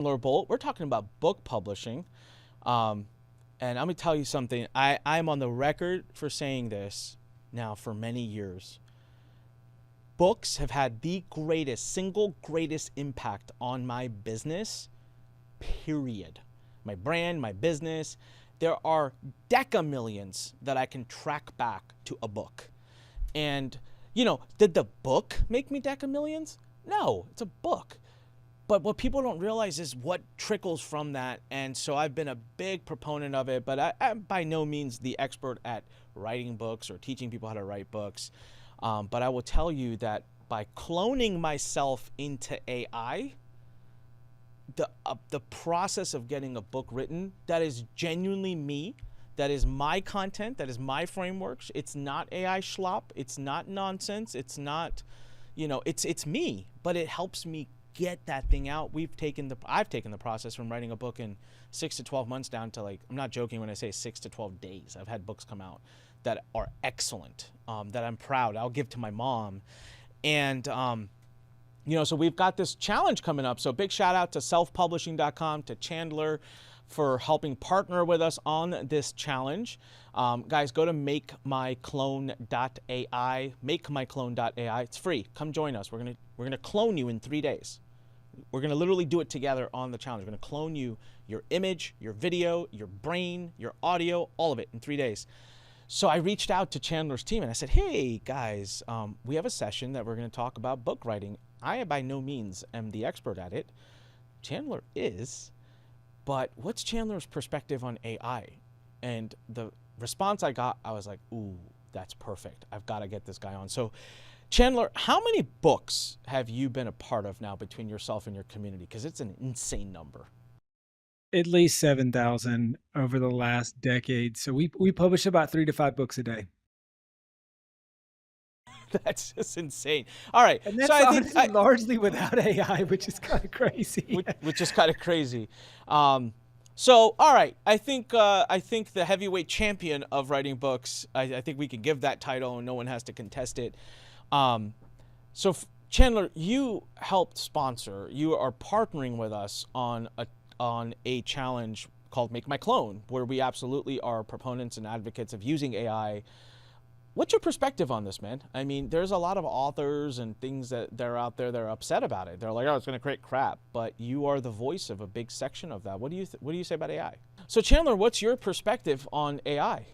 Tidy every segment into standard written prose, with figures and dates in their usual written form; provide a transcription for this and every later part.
Chandler Bolt. We're talking about book publishing. Um, and I'm going to tell you something. I'm on the record for saying this now for many years. Books have had the single greatest impact on my business, period. My brand, my business. There are deca millions that I can track back to a book. And, did the book make me deca millions? No, it's a book. But what people don't realize is what trickles from that. And so I've been a big proponent of it, but I'm by no means the expert at writing books or teaching people how to write books. But I will tell you that by cloning myself into AI, the process of getting a book written that is genuinely me, that is my content, that is my frameworks. It's not AI schlop. It's not nonsense. It's not, it's me, but it helps me get that thing out. I've taken the process from writing a book in 6 to 12 months down to, like, I'm not joking when I say 6 to 12 days. I've had books come out that are excellent, that I'm proud. I'll give to my mom. And, so we've got this challenge coming up. So big shout out to selfpublishing.com, to Chandler for helping partner with us on this challenge. Guys, go to makemyclone.ai, makemyclone.ai. It's free. Come join us. We're gonna clone you in 3 days. We're gonna literally do it together on the challenge. We're gonna clone you, your image, your video, your brain, your audio, all of it in 3 days. So I reached out to Chandler's team and I said, hey guys, we have a session that we're gonna talk about book writing. I by no means am the expert at it. Chandler is, but what's Chandler's perspective on AI? And the response I got, I was like, ooh, that's perfect. I've got to get this guy on. So Chandler, how many books have you been a part of now between yourself and your community? Because it's an insane number. At least 7,000 over the last decade. So we publish about 3 to 5 books a day. That's just insane. All right. And So that's I think honestly largely without AI, which is kind of crazy. which is kind of crazy. So, all right, I think the heavyweight champion of writing books. I think we can give that title, and no one has to contest it. So, Chandler, you helped sponsor. You are partnering with us on a challenge called Make My Clone, where we absolutely are proponents and advocates of using AI. What's your perspective on this, man? I mean, there's a lot of authors and things that they're out there that are upset about it. They're like, oh, it's going to create crap. But you are the voice of a big section of that. What do you say about AI? So Chandler, what's your perspective on AI?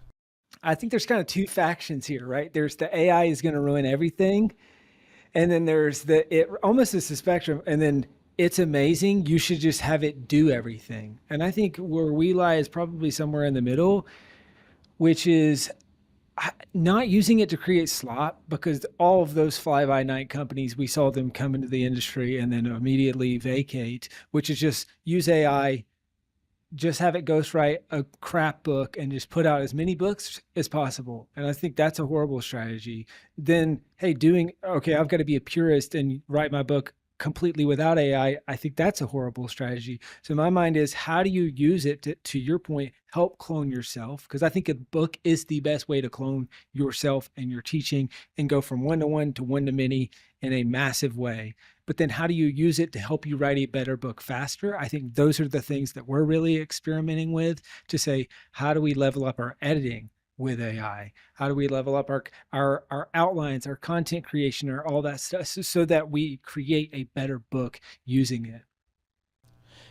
I think there's kind of two factions here, right? There's the AI is going to ruin everything. And then there's it almost is the spectrum. And then it's amazing. You should just have it do everything. And I think where we lie is probably somewhere in the middle, which is not using it to create slop, because all of those fly-by-night companies, we saw them come into the industry and then immediately vacate, which is just use AI, just have it ghostwrite a crap book and just put out as many books as possible. And I think that's a horrible strategy. Then, hey, okay, I've got to be a purist and write my book completely without AI. I think that's a horrible strategy. So my mind is, how do you use it to your point, help clone yourself? Because I think a book is the best way to clone yourself and your teaching and go from one-to-one to one-to-many in a massive way. But then how do you use it to help you write a better book faster? I think those are the things that we're really experimenting with, to say, how do we level up our editing with AI? How do we level up our outlines, our content creation, or all that stuff, so that we create a better book using it?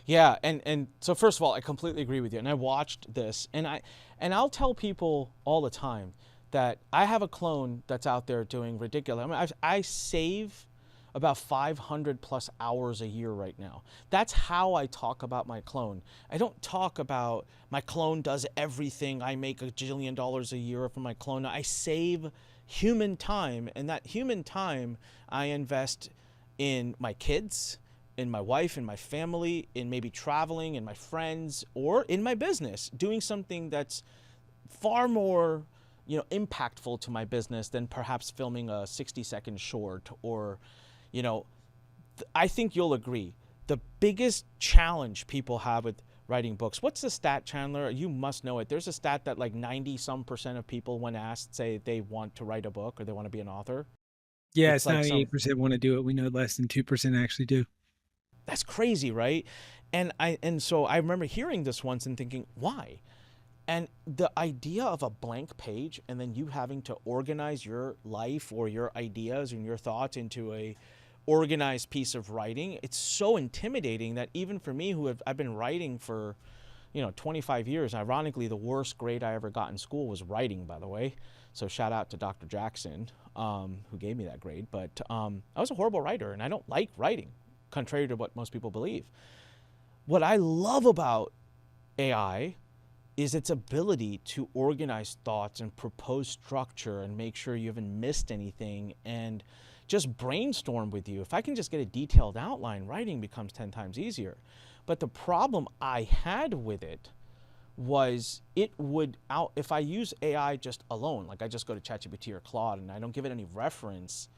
Yeah, and so first of all, I completely agree with you. And I watched this, and I'll tell people all the time that I have a clone that's out there doing ridiculous. I mean, I save about 500 plus hours a year right now. That's how I talk about my clone. I don't talk about my clone does everything. I make $1 jillion a year from my clone. I save human time, and that human time I invest in my kids, in my wife, in my family, in maybe traveling, in my friends, or in my business, doing something that's far more, impactful to my business than perhaps filming a 60-second short. Or, I think you'll agree, the biggest challenge people have with writing books. What's the stat, Chandler? You must know it. There's a stat that like 90% of people, when asked, say they want to write a book or they want to be an author. Yeah, It's it's like 98% want to do it. We know less than 2% actually do. that's crazy, right? And so I remember hearing this once and thinking, why? And the idea of a blank page and then you having to organize your life or your ideas and your thoughts into a organized piece of writing, it's so intimidating that even for me, I've been writing for 25 years. Ironically, the worst grade I ever got in school was writing, by the way. So shout out to Dr. Jackson, who gave me that grade. But I was a horrible writer, and I don't like writing, contrary to what most people believe. What I love about AI is its ability to organize thoughts and propose structure and make sure you haven't missed anything and just brainstorm with you. If I can just get a detailed outline, writing becomes 10 times easier. But the problem I had with it was if I use AI just alone, like I just go to ChatGPT or Claude and I don't give it any reference,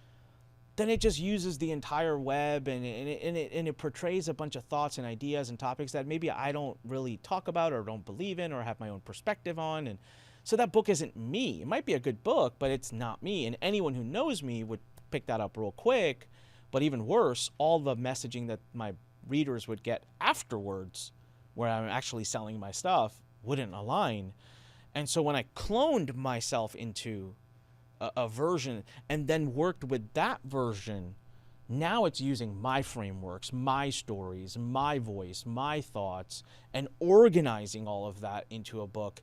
then it just uses the entire web and it portrays a bunch of thoughts and ideas and topics that maybe I don't really talk about or don't believe in or have my own perspective on. And so that book isn't me. It might be a good book, but it's not me. And anyone who knows me would pick that up real quick. But even worse, all the messaging that my readers would get afterwards, where I'm actually selling my stuff, wouldn't align. And so when I cloned myself into a version and then worked with that version, now it's using my frameworks, my stories, my voice, my thoughts, and organizing all of that into a book.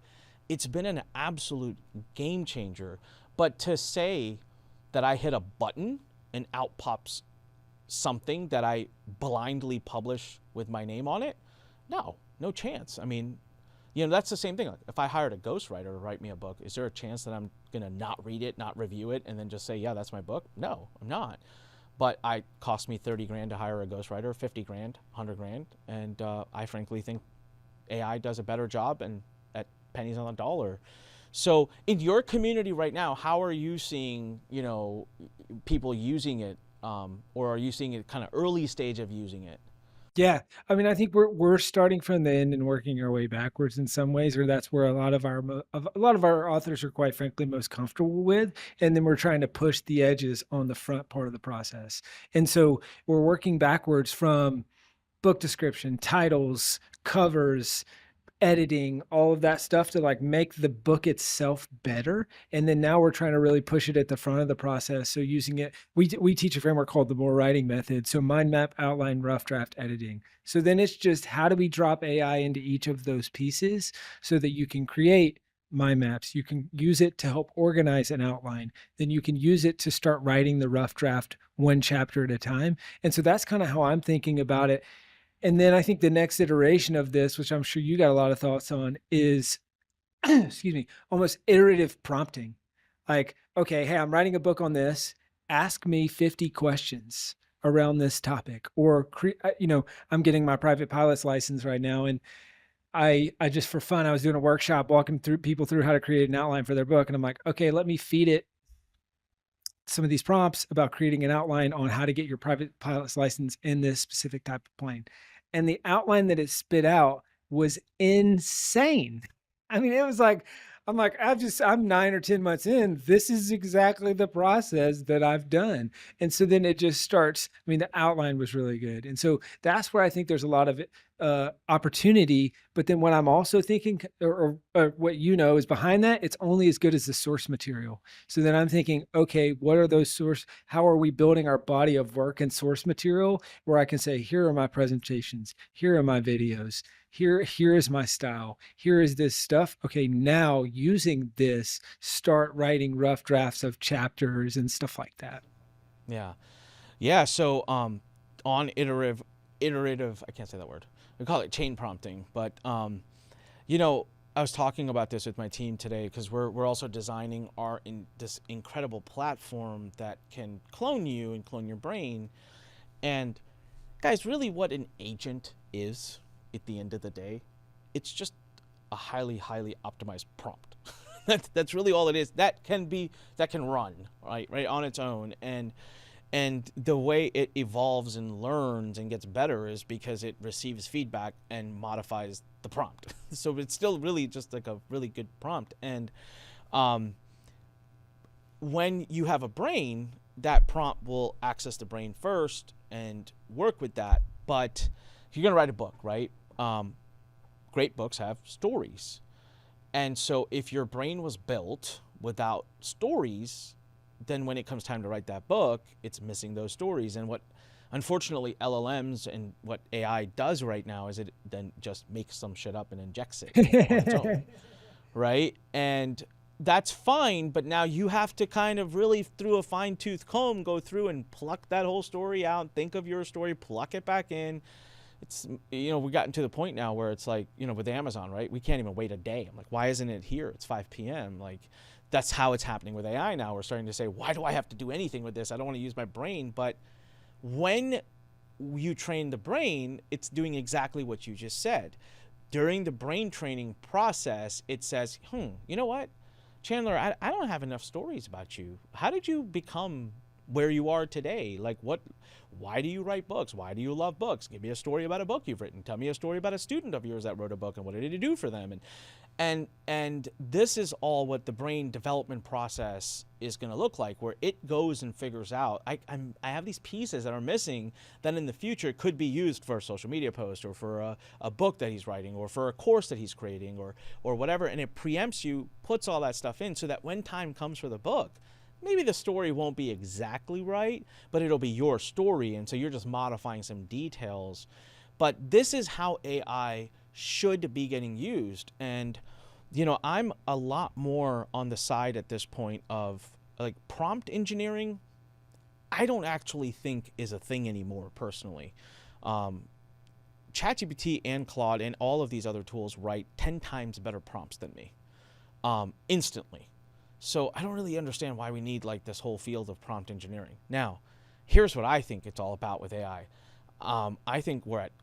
It's been an absolute game changer. But to say that I hit a button and out pops something that I blindly publish with my name on it, no chance. I mean, that's the same thing. Like if I hired a ghostwriter to write me a book, is there a chance that I'm going to not read it, not review it, and then just say, yeah, that's my book? No, I'm not. But it cost me 30 grand to hire a ghostwriter, 50 grand, 100 grand. And I frankly think AI does a better job and at pennies on the dollar. So in your community right now, how are you seeing, people using it? Or are you seeing it kind of early stage of using it? Yeah, I mean, I think we're starting from the end and working our way backwards in some ways, or that's where a lot of our authors are quite frankly most comfortable with, and then we're trying to push the edges on the front part of the process. And so we're working backwards from book description, titles, covers, editing, all of that stuff to like make the book itself better. And then now we're trying to really push it at the front of the process. So using it, we teach a framework called the MOOR writing method. So mind map, outline, rough draft, editing. So then it's just how do we drop AI into each of those pieces so that you can create mind maps. You can use it to help organize an outline. Then you can use it to start writing the rough draft one chapter at a time. And so that's kind of how I'm thinking about it. And then I think the next iteration of this, which I'm sure you got a lot of thoughts on, is, excuse me, almost iterative prompting. Like, okay, hey, I'm writing a book on this. Ask me 50 questions around this topic. Or, I'm getting my private pilot's license right now. And I just, for fun, I was doing a workshop walking through people through how to create an outline for their book. And I'm like, okay, let me feed it some of these prompts about creating an outline on how to get your private pilot's license in this specific type of plane. And the outline that it spit out was insane. I mean, it was like, I'm 9 or 10 months in. This is exactly the process that I've done. And so then it just starts. I mean, the outline was really good. And so that's where I think there's a lot of opportunity. But then what I'm also thinking, or what is behind that, it's only as good as the source material. So then I'm thinking, okay, what are those how are we building our body of work and source material where I can say, here are my presentations, here are my videos, here is my style, here is this stuff. Okay, now using this, start writing rough drafts of chapters and stuff like that. Yeah. So on iterative, I can't say that word. We call it chain prompting, but I was talking about this with my team today because we're also designing this incredible platform that can clone you and clone your brain. And guys, really what an agent is at the end of the day, it's just a highly optimized prompt. That's really all it is. That can run right on its own. And the way it evolves and learns and gets better is because it receives feedback and modifies the prompt. So it's still really just like a really good prompt. And when you have a brain, that prompt will access the brain first and work with that. But if you're going to write a book, right? Great books have stories. And so if your brain was built without stories, then when it comes time to write that book, it's missing those stories. And what, unfortunately, LLMs and what AI does right now is it then just makes some shit up and injects it on its own, right? And that's fine, but now you have to kind of really, through a fine-tooth comb, go through and pluck that whole story out, think of your story, pluck it back in. It's, we've gotten to the point now where it's like, with Amazon, right? We can't even wait a day. I'm like, why isn't it here? It's 5 p.m. Like, that's how it's happening with AI now. We're starting to say, why do I have to do anything with this? I don't want to use my brain. But when you train the brain, it's doing exactly what you just said. During the brain training process, it says, you know what? Chandler, I don't have enough stories about you. How did you become where you are today? Like, why do you write books? Why do you love books? Give me a story about a book you've written. Tell me a story about a student of yours that wrote a book and what did it do for them? And this is all what the brain development process is going to look like, where it goes and figures out, I have these pieces that are missing that in the future could be used for a social media post or for a book that he's writing or for a course that he's creating or whatever. And it preempts you, puts all that stuff in so that when time comes for the book, maybe the story won't be exactly right, but it'll be your story. And so you're just modifying some details. But this is how AI should be getting used. And, I'm a lot more on the side at this point of like prompt engineering. I don't actually think is a thing anymore personally. ChatGPT and Claude and all of these other tools write 10 times better prompts than me, instantly. So I don't really understand why we need like this whole field of prompt engineering. Now, here's what I think it's all about with AI. I think we're at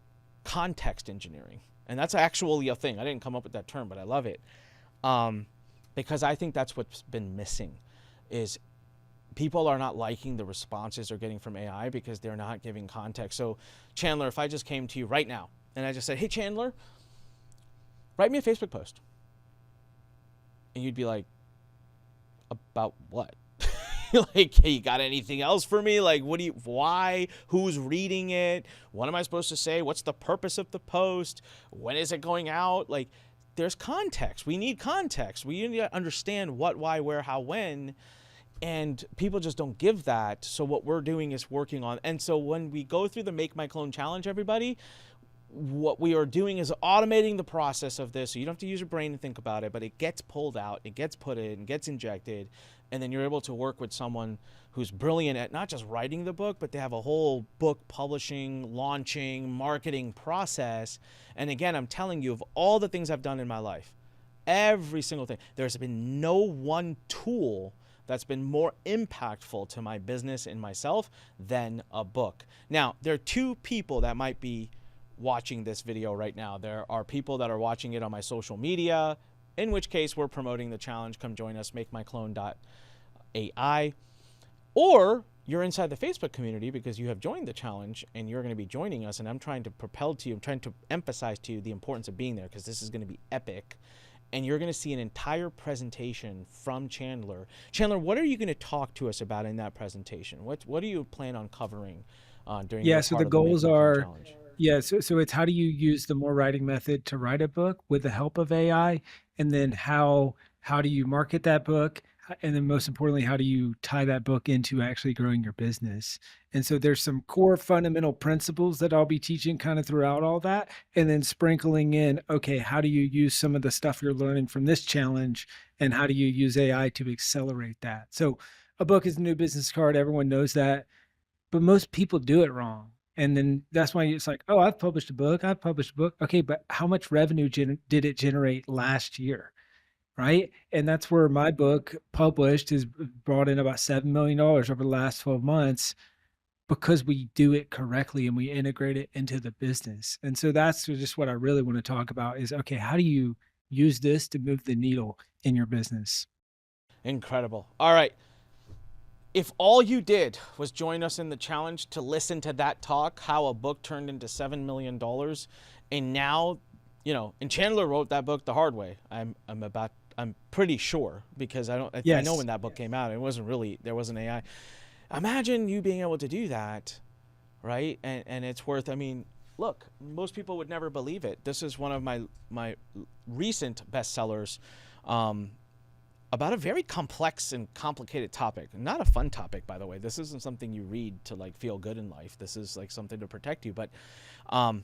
context engineering, and that's actually a thing. I didn't come up with that term, but I love it, because I think that's what's been missing is people are not liking the responses they're getting from AI because they're not giving context. So Chandler, if I just came to you right now and I just said, hey, Chandler, write me a Facebook post. And you'd be like, about what? Like, hey, you got anything else for me? Like, why, who's reading it? What am I supposed to say? What's the purpose of the post? When is it going out? Like, there's context. We need context. We need to understand what, why, where, how, when. And people just don't give that. So what we're doing is working on. And so when we go through the Make My Clone Challenge, everybody, what we are doing is automating the process of this. So you don't have to use your brain to think about it, but it gets pulled out, it gets put in, gets injected, and then you're able to work with someone who's brilliant at not just writing the book, but they have a whole book publishing, launching, marketing process. And again, I'm telling you, of all the things I've done in my life, every single thing, there's been no one tool that's been more impactful to my business and myself than a book. Now, there are two people that might be watching this video right now. There are people that are watching it on my social media, in which case we're promoting the challenge. Come join us, makemyclone.ai. Or you're inside the Facebook community because you have joined the challenge and you're going to be joining us. And I'm trying to propel to you, I'm trying to emphasize to you the importance of being there because this is going to be epic. And you're going to see an entire presentation from Chandler. Chandler, what are you going to talk to us about in that presentation? What do you plan on covering during your So part the of the Make goals My Clone are, Challenge? so it's how do you use the MOOR writing method to write a book with the help of AI? And then how do you market that book? And then most importantly, how do you tie that book into actually growing your business? And so there's some core fundamental principles that I'll be teaching kind of throughout all that. And then sprinkling in, okay, how do you use some of the stuff you're learning from this challenge? And how do you use AI to accelerate that? So a book is a new business card. Everyone knows that, but most people do it wrong. And then that's why it's like, oh, I've published a book. Okay, but how much revenue did it generate last year? Right. And that's where my book published has brought in about $7 million over the last 12 months because we do it correctly and we integrate it into the business. And so that's just what I really want to talk about is, okay, how do you use this to move the needle in your business? Incredible. All right. If all you did was join us in the challenge to listen to that talk, how a book turned into $7 million, and now, and Chandler wrote that book the hard way. I'm pretty sure because I know when that book came out, there wasn't AI. Imagine you being able to do that, right? And it's worth, look, most people would never believe it. This is one of my recent bestsellers, about a very complex and complicated topic. Not a fun topic, by the way. This isn't something you read to like feel good in life. This is like something to protect you. But 90%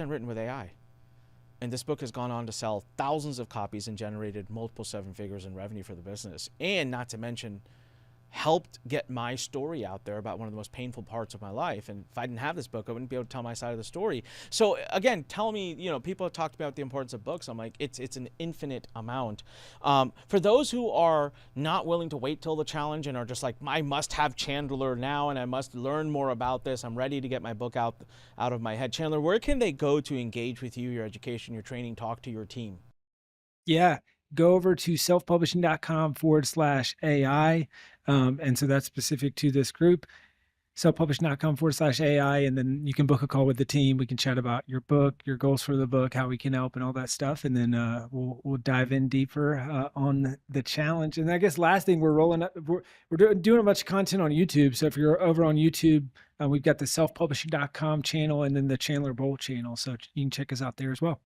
written with AI. And this book has gone on to sell thousands of copies and generated multiple seven figures in revenue for the business. And not to mention, helped get my story out there about one of the most painful parts of my life. And if I didn't have this book, I wouldn't be able to tell my side of the story. So again, tell me, people have talked about the importance of books. I'm like, it's an infinite amount. For those who are not willing to wait till the challenge and are just like, I must have Chandler now and I must learn more about this. I'm ready to get my book out of my head. Chandler, where can they go to engage with you, your education, your training, talk to your team? Yeah. Go over to selfpublishing.com/AI. And so that's specific to this group, selfpublishing.com/AI. And then you can book a call with the team. We can chat about your book, your goals for the book, how we can help and all that stuff. And then we'll dive in deeper on the challenge. And I guess last thing, we're doing a bunch of content on YouTube. So if you're over on YouTube, we've got the selfpublishing.com channel and then the Chandler Bolt channel. So you can check us out there as well.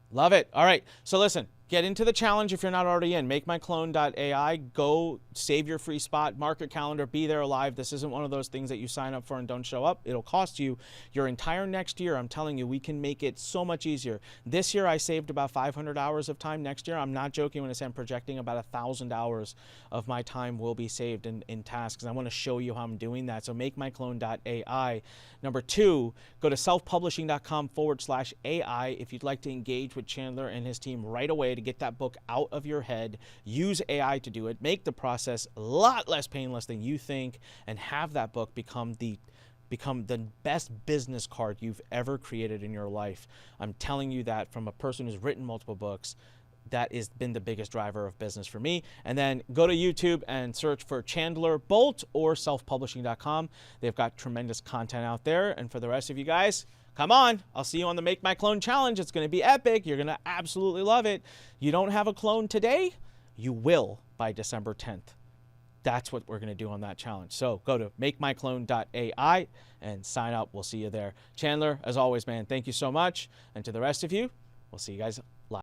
Love it. All right. So listen, get into the challenge if you're not already in. MakeMyClone.ai. Go save your free spot. Mark your calendar. Be there live. This isn't one of those things that you sign up for and don't show up. It'll cost you your entire next year. I'm telling you, we can make it so much easier. This year, I saved about 500 hours of time. Next year, I'm not joking when I say I'm projecting about 1,000 hours of my time will be saved in tasks. And I want to show you how I'm doing that. So MakeMyClone.ai. Number 2, go to selfpublishing.com/AI if you'd like to engage with Chandler and his team right away to get that book out of your head. Use AI to do it. Make the process a lot less painless than you think, and have that book become the best business card you've ever created in your life. I'm telling you that from a person who's written multiple books. That has been the biggest driver of business for me. And then go to YouTube and search for Chandler Bolt or selfpublishing.com. They've got tremendous content out there. And for the rest of you guys, come on. I'll see you on the Make My Clone Challenge. It's going to be epic. You're going to absolutely love it. You don't have a clone today, you will by December 10th. That's what we're going to do on that challenge. So go to MakeMyClone.ai and sign up. We'll see you there. Chandler, as always, man, thank you so much. And to the rest of you, we'll see you guys live.